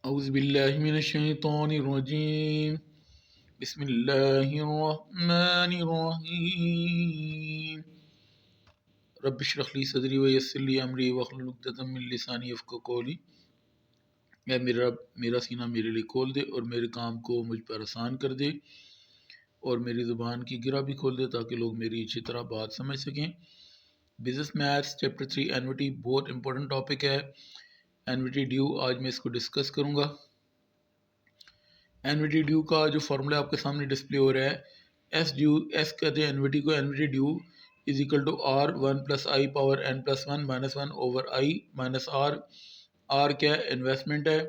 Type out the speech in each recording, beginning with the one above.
औज़ुबिल्लाहिमिनश्शैतानिर्रजीम बिस्मिल्लाहिर्रहमानिर्रहीम रब्बिश्रह ली सदरी व यस्सिर ली अमरी वहलुल उक़दतम मिन लिसानी यफ़क़हू क़ौली। ऐ मेरे रब, मेरा सीना मेरे लिए खोल दे और मेरे काम को मुझ पर आसान कर दे और मेरी ज़ुबान की गिरा भी खोल दे ताकि लोग मेरी अच्छी तरह बात समझ सकें। बिज़नेस मैथ्स चैप्टर 3 एनविटी बहुत इंपॉर्टेंट टॉपिक है। एनविटी ड्यू आज मैं इसको डिस्कस करूँगा। एनविटी ड्यू का जो फार्मूला आपके सामने डिस्प्ले हो रहा है, एस ड्यू, एस कहते हैं एनविटी को, annuity due is equal to R one plus I power N plus one minus one over I minus R. R क्या है? इन्वेस्टमेंट है।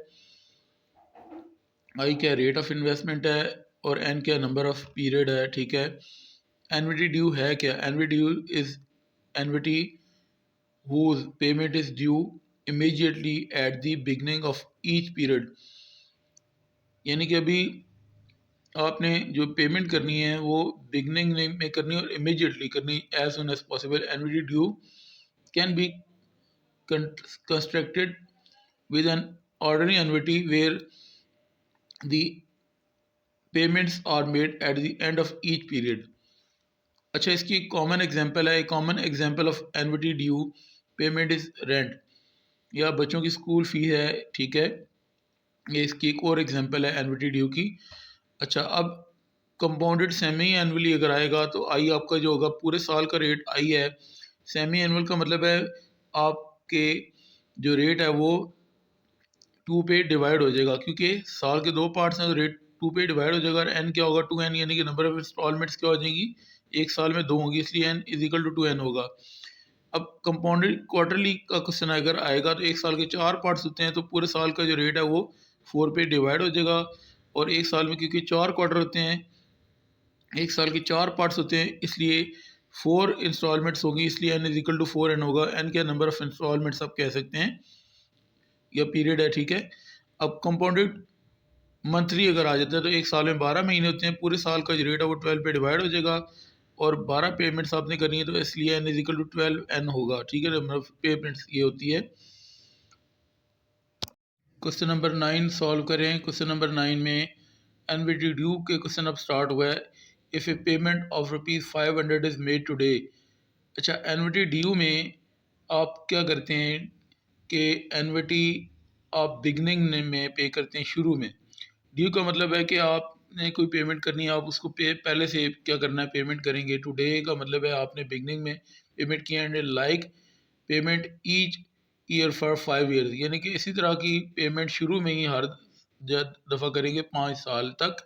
आई क्या? रेट ऑफ इन्वेस्टमेंट है। और एन क्या? नंबर ऑफ पीरियड है। ठीक है। एनविटी ड्यू है क्या? एनविटी due is एनविटी whose payment is due immediately at the beginning of each period। यानी कि अभी आपने जो पेमेंट करनी है वो बिगनिंग में करनी है और इमीडिएटली करनी, as soon as possible. Annuity due can be constructed with an ordinary annuity where the payments are made at the end of each period. अच्छा, इसकी कॉमन एग्जांपल है, common example of annuity due payment is rent, या बच्चों की school fee है। ठीक है, ये इसकी एक और एग्जांपल है एनविटी ड्यू की। अच्छा, अब कंपाउंडेड सेमी एनुअली अगर आएगा तो आई आपका जो होगा पूरे साल का रेट आई है। सेमी एनुअल का मतलब है आपके जो रेट है वो 2 पे डिवाइड हो जाएगा, क्योंकि साल के 2 पार्ट्स हैं तो रेट 2 पे डिवाइड हो जाएगा। और एन क्या होगा? 2n, यानी कि नंबर ऑफ इंस्टॉलमेंट्स क्या हो जाएंगी? एक साल में 2 होंगी, इसलिए N is equal to 2n होगा। अब कंपाउंडेड क्वार्टरली का क्वेश्चन अगर आएगा तो एक साल के 4 पार्ट्स होते हैं तो पूरे साल का जो रेट है वो 4 पे डिवाइड हो जाएगा। और एक साल में क्योंकि 4 क्वार्टर होते हैं, एक साल के 4 पार्ट्स होते हैं, इसलिए 4 इंस्टॉलमेंट्स होंगी, इसलिए N is equal to 4n होगा। एन क्या? नंबर ऑफ इंस्टॉलमेंट्स आप कह सकते हैं या पीरियड है। ठीक है। अब कंपाउंडेड मंथली अगर आ जाता है तो एक साल में 12 महीने होते हैं, पूरे साल का जो रेट है वो 12 पे डिवाइड हो जाएगा और 12 पेमेंट्स आपने करनी है, तो इसलिए N is equal to 12n होगा। ठीक है, नंबर ऑफ पेमेंट्स ये होती है। क्वेश्चन नंबर 9 सॉल्व करें। क्वेश्चन नंबर 9 में एनविटी ड्यू के क्वेश्चन अब स्टार्ट हुआ है। If A payment of ₹500 is made today. अच्छा, एनविटी ड्यू में आप क्या करते हैं कि एनविटी आप बिगनिंग में पे करते हैं, शुरू में। ड्यू का मतलब है कि आपने कोई पेमेंट करनी है, आप उसको पहले से क्या करना है? पेमेंट करेंगे। टुडे का मतलब है आपने बिगनिंग में पेमेंट किया। And like payment each year for 5 years, यानी कि इसी तरह की पेमेंट शुरू में ही हर दफ़ा करेंगे 5 साल तक।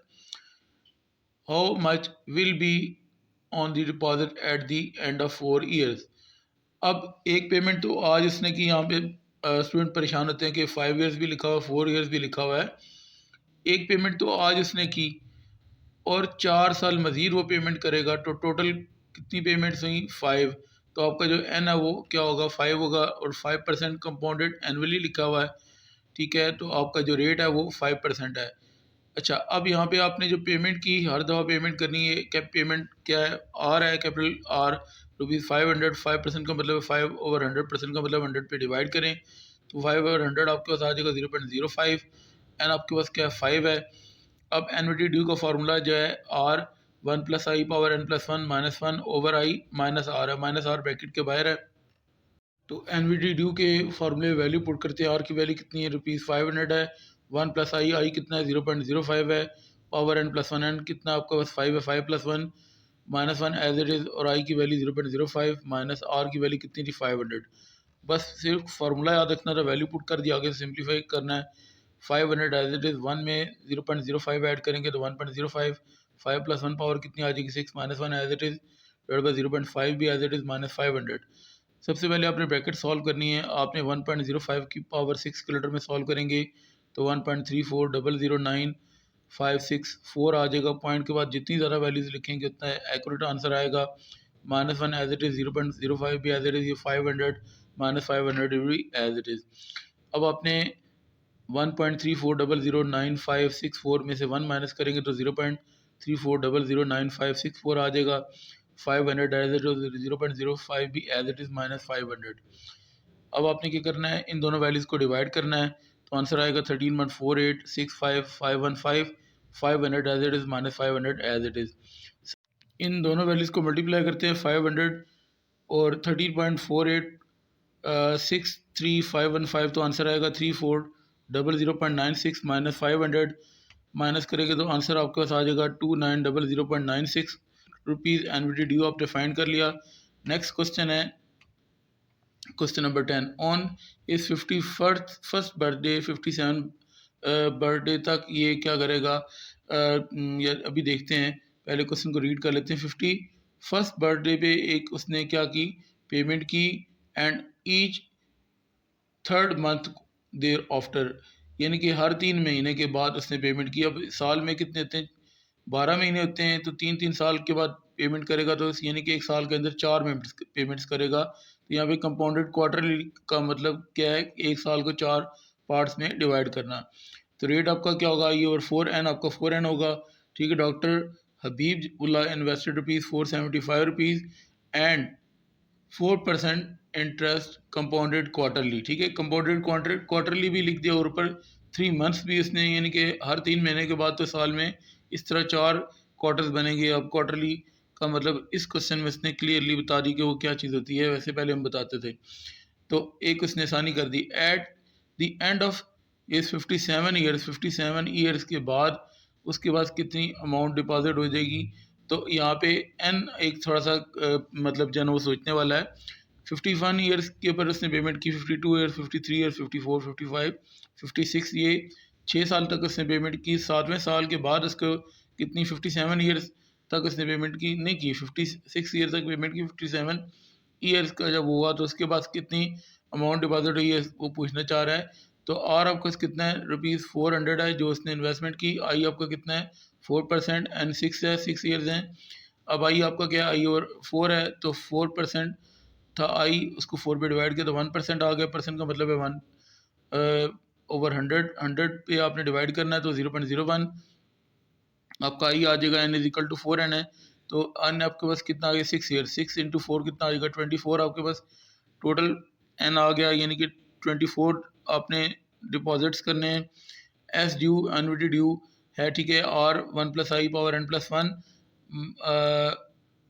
How much will be on the deposit eight the end of 4 years. अब एक पेमेंट तो आज इसने की, यहाँ पे स्टूडेंट परेशान होते हैं कि 5 ईयर्स भी लिखा हुआ है, 4 ईयर्स भी लिखा हुआ है। एक पेमेंट तो आज उसने की और 4 साल मज़ीद वो पेमेंट करेगा, तो टोटल कितनी पेमेंट्स हुई? 5। तो आपका जो एन है वो क्या होगा? 5 होगा और 5% कंपाउंडेड एनुअली लिखा हुआ है। ठीक है, तो आपका जो रेट है वो 5% है। अच्छा, अब यहाँ पे आपने जो पेमेंट की, हर दफ़ा पेमेंट करनी है। क्या पेमेंट क्या है? आर है, कैपिटल आर, ₹500। 5% का मतलब है 5 ओवर 100%, का मतलब 100 पे डिवाइड करें तो 5 ओवर 100 आपके पास आ जाएगा 0.05। एन आपके पास क्या है? 5 है। अब एनविटी ड्यू का फार्मूला जो है R 1 plus I power n plus one minus one over I minus R है। माइनस आर ब्रैकेट के बाहर है, तो एनविटी ड्यू के फार्मूले वैल्यू पुट करते हैं। आर की वैल्यू कितनी है? ₹500 है। 1 प्लस आई, आई कितना है? 0.05 है। Power n plus one, N कितना आपका पास? 5 है। 5 plus one minus one as it is, और आई की वैल्यू 0.05 माइनस आर की वैल्यू कितनी थी? 500। बस सिर्फ फार्मूला याद रखना था, वैल्यू पुट कर दिया, आगे सिंप्लीफाई करना है। 500 एज इट इज़, 1 में 0.05 ऐड करेंगे तो 1.05। 5 प्लस वन पावर कितनी आ जाएगी? 6 minus one as it is, divide by 0.5 भी एज इट इज़, माइनस 500। सबसे पहले आपने ब्रैकेट सॉल्व करनी है। आपने 1.05 की पावर 6 के लेटर में सॉल्व करेंगे तो 1.34000956 आ जाएगा। पॉइंट के बाद जितनी ज़्यादा वैल्यूज़ लिखेंगे उतना एक्यूरेट आंसर आएगा। Minus one as it is, 0.05 भी एज इट इज़, ये 500 माइनस 500 भी एज इट इज़। अब आपने 1.34000956 में से 1 माइनस करेंगे तो 0.34009564 आ जाएगा। 500 एज इट इज, 0.05 भी एज इट इज़, माइनस 500। अब आपने क्या करना है? इन दोनों वैल्यूज़ को डिवाइड करना है। तो आंसर आएगा 13.4865 500 as it is minus 500 as it is. इन दोनों वैल्यूज़ को मल्टीप्लाई करते हैं 500 और 13.48 63515, तो आंसर आएगा 3400.96 माइनस 500 माइनस करेंगे तो आंसर आपके पास आ जाएगा 2900.96 रुपीज़। एनवीटी ड्यू आपने फाइंड कर लिया। नेक्स्ट क्वेश्चन है क्वेश्चन नंबर 10। ऑन इस 51st बर्थडे 57 बर्थडे तक ये क्या करेगा, ये अभी देखते हैं। पहले क्वेश्चन को रीड कर लेते हैं। 51st बर्थडे पे एक उसने क्या की, पेमेंट की, end each third month thereafter, यानी कि हर 3 महीने के बाद उसने पेमेंट की। अब साल में कितने होते हैं, 12 महीने होते हैं, तो 3 साल के बाद पेमेंट करेगा, तो यानी कि एक साल के अंदर 4 पेमेंट्स करेगा। तो यहाँ पे कंपाउंडेड क्वार्टरली का मतलब क्या है, एक साल को 4 पार्ट्स में डिवाइड करना। तो रेट आपका क्या होगा, ये और 4n आपका 4n होगा। ठीक है, doctor Habib Ullah invested ₹475 and 4% interest compounded quarterly. ठीक है, कंपाउंडेड क्वार्टरली भी लिख दिया और ऊपर 3 मंथ्स भी उसने, यानी कि हर 3 महीने के बाद तो साल में इस तरह 4 क्वार्टर्स बनेंगे। अब क्वार्टरली का मतलब इस क्वेश्चन में उसने क्लियरली बता दी कि वो क्या चीज़ होती है, वैसे पहले हम बताते थे। तो एक उसने आसानी कर दी। एट द एंड ऑफ इस 57 ईयर्स के बाद उसके बाद कितनी अमाउंट डिपॉजिट हो जाएगी। तो यहाँ पे एन एक थोड़ा सा मतलब जो है वो सोचने वाला है। 51 ईयर्स के ऊपर उसने पेमेंट की, 52 ईयर्स, 53 ईयर्स, 54, 55, 56, ये 6 साल तक उसने पेमेंट की। 7वें साल के बाद उसको कितनी, 57 ईयर्स तक उसने पेमेंट की नहीं की, 56 ईयर तक पेमेंट की। 57 ईयर्स का जब हुआ तो उसके पास कितनी अमाउंट डिपॉजिट हुई है वो पूछना चाह रहा है। तो आर आपका कितना है, ₹400 है जो उसने इन्वेस्टमेंट की। आई आपका कितना है, 4%, एंड 6 है, 6 ईयर्स हैं। अब आई आपका क्या, आई और 4 है, तो 4% था आई, उसको 4 पे डिवाइड किया तो 1% आ गया। परसेंट का मतलब है 1/100, 100 पे आपने डिवाइड करना है तो 0.01 आपका आई आ जाएगा। n is equal to 4n है, तो n आपके पास कितना आ गया, 6 ईयर, 6 इंटू 4 कितना आ जाएगा, 24 आपके पास टोटल n आ गया, यानी कि 24 आपने डिपॉजिट्स करने हैं। एस ड्यू एनविटी ड्यू है, ठीक है, r 1+i⁻n+1,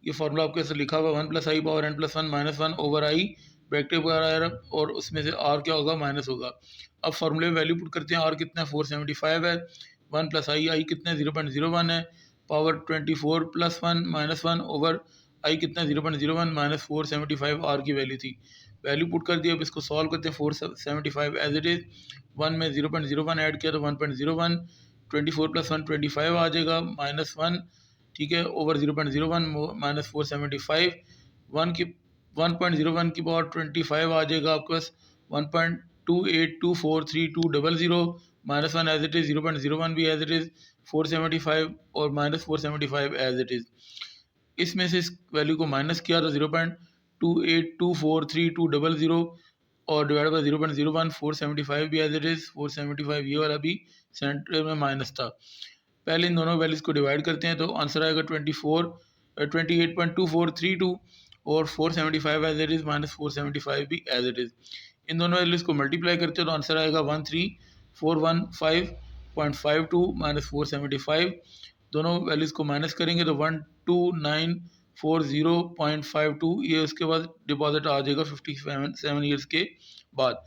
ये फार्मूला आपके साथ लिखा हुआ 1+i⁻n+1 -1 ओवर आई ब्रैकेट वगैरह, और उसमें से r क्या होगा, माइनस होगा। अब फार्मूले में वैल्यू पुट करते हैं। r कितना है, 475 है, 1+i कितना है, 0.01 है, पावर 24 +1 -1 ओवर आई कितना है, 0.01 माइनस 475 r की वैल्यू थी। वैल्यू पुट कर दिया। अब इसको सॉल्व करते हैं। 475 एज इट इज़, 1 में 0.01 ऐड किया तो 1.01, 24 + 1 25 आ जाएगा, -1, ठीक है, ओवर 0.01 माइनस 475, 1.01 की पावर 25 आ जाएगा आपके पास, 1.28243200 -1 एज इट इज़, 0.01 भी एज इट इज़, 475 और -475 एज इट इज़। इसमें से इस वैल्यू को माइनस किया तो 0.28243200 और डिवाइड बाय 0.01, 475 भी एज इट इज़, 475 ये वाला भी सेंटर में माइनस था। पहले इन दोनों वैल्यूज़ को डिवाइड करते हैं तो आंसर आएगा 28.2432 और 475 एज इट इज़ माइनस 475 भी एज इट इज़। इन दोनों वैल्यूज़ को मल्टीप्लाई करते हैं तो आंसर आएगा 13415.52 माइनस 475। दोनों वैल्यूज़ को माइनस करेंगे तो 12940.52, ये उसके बाद डिपॉजिट आ जाएगा 57 ईयर्स के बाद।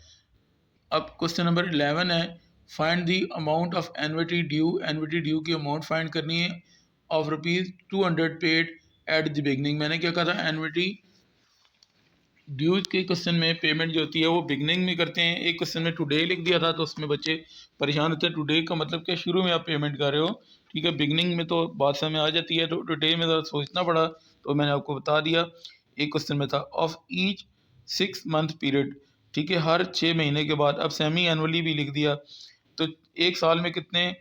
अब क्वेश्चन नंबर 11 है, find the amount of annuity due. एनविटी due की अमाउंट फाइंड करनी है of ₹200 paid at the beginning. मैंने क्या कहा था, एनविटी ड्यू के क्वेश्चन में पेमेंट जो होती है वो बिगनिंग में करते हैं। एक क्वेश्चन में टुडे लिख दिया था तो उसमें बच्चे परेशान होते हैं। टुडे का मतलब क्या, शुरू में आप पेमेंट कर रहे हो, ठीक है, बिगनिंग में तो बात समझ आ जाती है, तो टुडे में ज़रा सोचना पड़ा तो मैंने आपको बता दिया। एक क्वेश्चन में था ऑफ ईच 6 मंथ पीरियड, ठीक है, हर 6 महीने के बाद। अब सेमी एनुअली भी लिख दिया, तो एक साल में कितने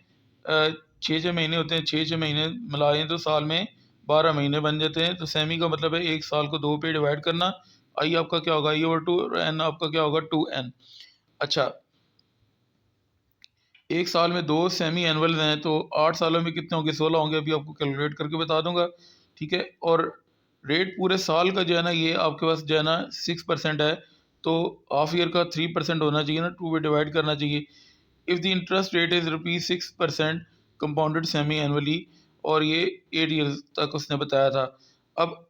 6 महीने होते हैं, 6 महीने मिलाएं तो साल में 12 महीने बन जाते हैं। तो सेमी का मतलब है एक साल को 2 पे डिवाइड करना। आई आपका क्या होगा, आई ओवर 2, और एन आपका क्या होगा, 2n। अच्छा, एक साल में 2 सेमी एनुअल हैं तो 8 सालों में कितने होंगे, 16 होंगे, अभी आपको कैलकुलेट करके बता दूंगा, ठीक है। और रेट पूरे साल का जो है ना, ये आपके पास जो है ना 6% है, तो हाफ ईयर का 3% होना चाहिए ना, 2 पे डिवाइड करना चाहिए। If the interest rate is ₹6% compounded semi annually, और ये 8 ईयर्स तक उसने बताया था। अब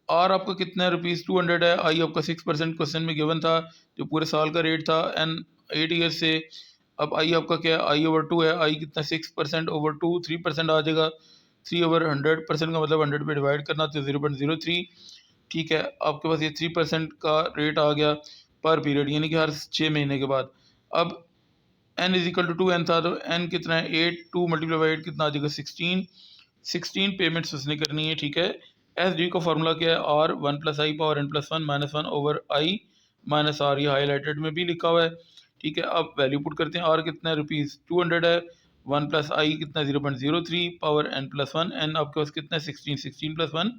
आर आपका कितना है, ₹200 है। आई आपका 6% क्वेश्चन में गिवन था, जो पूरे साल का रेट था, एन 8 ईयर से। अब आई आपका क्या है, आई/2 है। आई कितना, 6% ओवर 2, 3% आ जाएगा। 3/100% का मतलब 100 पे डिवाइड करना, तो 0.03। ठीक है, आपके पास ये 3% का रेट आ गया पर पीरियड, यानी कि हर 6 महीने के बाद। अब n is equal to 2n था, तो n कितना है, 8। 2 मल्टीप्लाई बाई 8 कितना आ जाएगा, 16। 16 पेमेंट्स उसने करनी है। ठीक है, एस डी का फॉर्मूला क्या है, R 1+i⁻n+1 -1 over I minus R, ये हाईलाइटेड में भी लिखा हुआ है। ठीक है, अब वैल्यू पुट करते हैं। आर कितना है, ₹200 है। 1+i कितना, 0.03 पावर n+1। एन आपके पास कितना है, 16। 16 + 1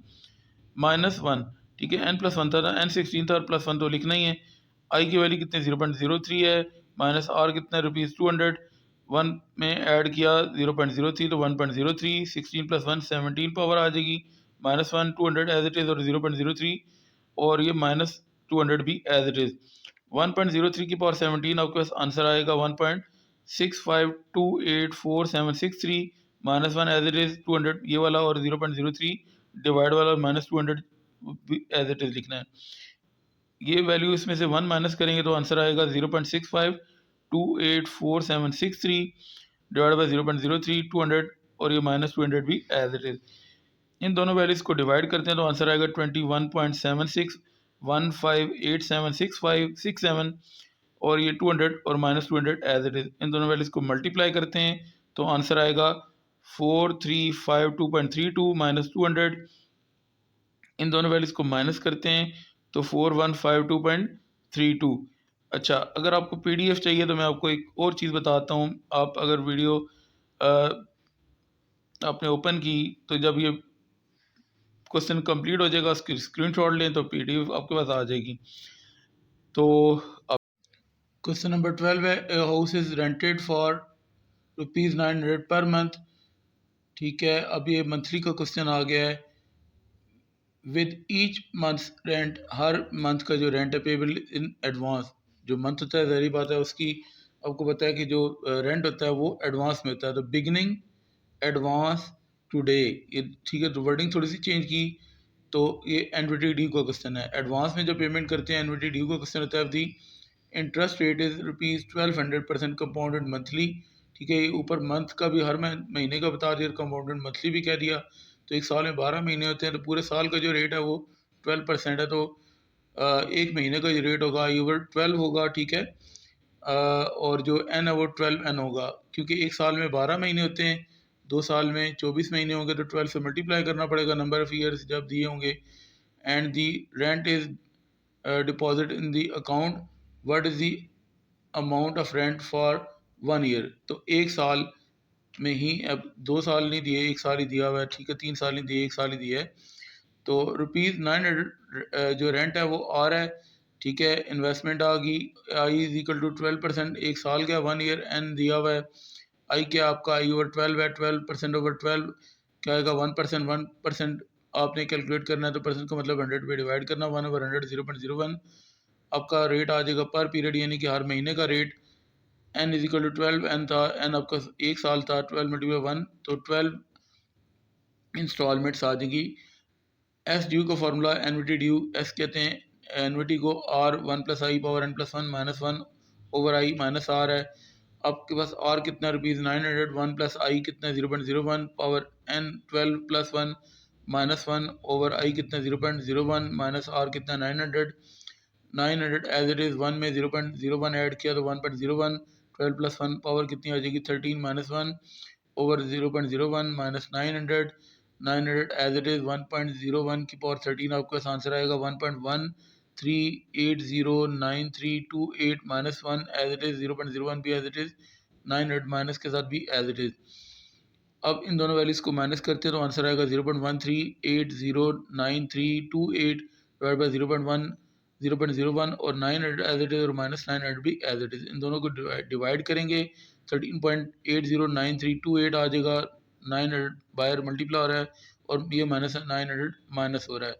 -1। ठीक है, n+1 था ना, n16 था और +1 तो लिखना ही है। आई की वैल्यू कितनी, 0.03 है। माइनस आर कितना है, ₹200। 1 में ऐड किया 0.03, तो 1.03। 16 + 1 17 पावर आ जाएगी, -1। 200 एज इट इज़ और 0.03, और ये -200 भी एज इट इज़। 1.03 की पावर 17, आपके पास आंसर आएगा 1.65284763। -1 एज इट इज़, 200 ये वाला, और 0.03 डिवाइड वाला -200 एज इट इज़ लिखना है। ये वैल्यू इसमें से 1 माइनस करेंगे तो आंसर आएगा 0.65284763 डिवाइड बाई 0.03 200, और ये -200 भी एज इट इज़। इन दोनों वैल्यूज़ को डिवाइड करते हैं तो आंसर आएगा 21.7615876567, और ये 200 और -200 एज इट इज़। इन दोनों वैल्यूज़ को मल्टीप्लाई करते हैं तो आंसर आएगा 4352.32 -200। इन दोनों वैल्यूज़ को माइनस करते हैं तो 4152.32। अच्छा, अगर आपको पीडीएफ चाहिए तो मैं आपको एक और चीज़ बताता हूँ। आप अगर वीडियो आपने ओपन की, तो जब ये क्वेश्चन कंप्लीट हो जाएगा, उसकी स्क्रीनशॉट लें तो पीडीएफ आपके पास आ जाएगी। तो अब क्वेश्चन नंबर 12 है, a house is rented for ₹900 per month. ठीक है, अब ये मंथली का क्वेश्चन आ गया है। With each months rent, her month का जो रेंट है पेबल इन एडवांस। जो मंथ होता है, ज़ाहिर बात है, उसकी आपको पता है कि जो रेंट होता है वो एडवांस में होता है। तो बिगनिंग एडवांस टुडे, ये ठीक है, तो वर्डिंग थोड़ी सी चेंज की, तो ये एनवीटी ड्यू का क्वेश्चन है। एडवांस में जो पेमेंट करते हैं, एनवीटी ड्यू का क्वेश्चन होता है। दी interest rate is ₹1200% compounded monthly. ठीक है, ये ऊपर मंथ का भी हर महीने का बता दिया, कंपाउंडेड मंथली भी कह दिया। तो एक साल में 12 महीने होते हैं, तो पूरे साल का जो रेट है वो 12% है। तो एक महीने का जो रेट होगा I/12 होगा। ठीक है, और जो n/12n होगा, क्योंकि एक साल में 12 महीने होते हैं, 2 साल में 24 महीने होंगे, तो 12 से मल्टीप्लाई करना पड़ेगा नंबर ऑफ़ ईयर्स जब दिए होंगे। And the rent is deposit in the account, what is the amount of rent for 1 year. तो एक साल में ही, अब 2 साल नहीं दिए, एक साल ही दिया हुआ है। ठीक है, 3 साल नहीं दिए, एक साल ही दिया है। तो ₹900 जो रेंट है वो आ रहा है। ठीक है, इन्वेस्टमेंट आ गई, आई इज इक्वल टू 12%, एक साल का 1 ईयर, एन दिया हुआ है। आई क्या आपका, I/12 है। 12%/12 क्या आएगा, 1%। 1% आपने कैलकुलेट करना है, तो परसेंट का मतलब 100 पे डिवाइड करना, 1/100 0.01 आपका रेट आ जाएगा पर पीरियड, यानी कि हर महीने का rate. n is equal to 12, N था, एन आपका एक साल था, 12 × 1, तो 12 इंस्टॉलमेंट्स आ जाएगी। एस ड्यू का फार्मूला, एनविटी ड्यू, एस कहते हैं एनविटी को, R 1+i⁻n+1 -1 over I minus R है। आपके पास आर कितना, ₹900। 1+i कितना, 0.01 पावर n 12 + 1 -1 ओवर आई कितना, 0.01 माइनस आर कितना, 900। 900 एज इट इज़, 1 में 0.01 ऐड किया तो 1.01। 12 + 1 पावर कितनी आ जाएगी, 13 -1 over 0.01 minus 900। 900 as it is, 1.01 की पावर 13, आपके पास आंसर आएगा 1.13809328 -1 एज इट इज़, 0.01 भी एज इट इज़, 900 माइनस के साथ भी एज इट इज़। अब इन दोनों वैल्यूज़ को माइनस करते हैं तो आंसर आएगा 0.13809328 डिवाइड बाई 0.1 और 900 एज इट इज़, और -900 भी एज इट इज़। इन दोनों को डिवाइड करेंगे, 13.809328 आ जाएगा। 900 बाहर मल्टीप्लाई हो रहा है, और ये माइनस 900 माइनस हो रहा है।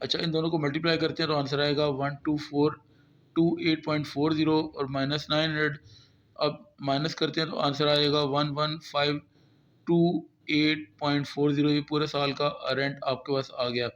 अच्छा, इन दोनों को मल्टीप्लाई करते हैं तो आंसर आएगा 12428.40 और -900 अब माइनस करते हैं तो आंसर आएगा 11,528.40। ये पूरे साल का रेंट आपके पास आ गया।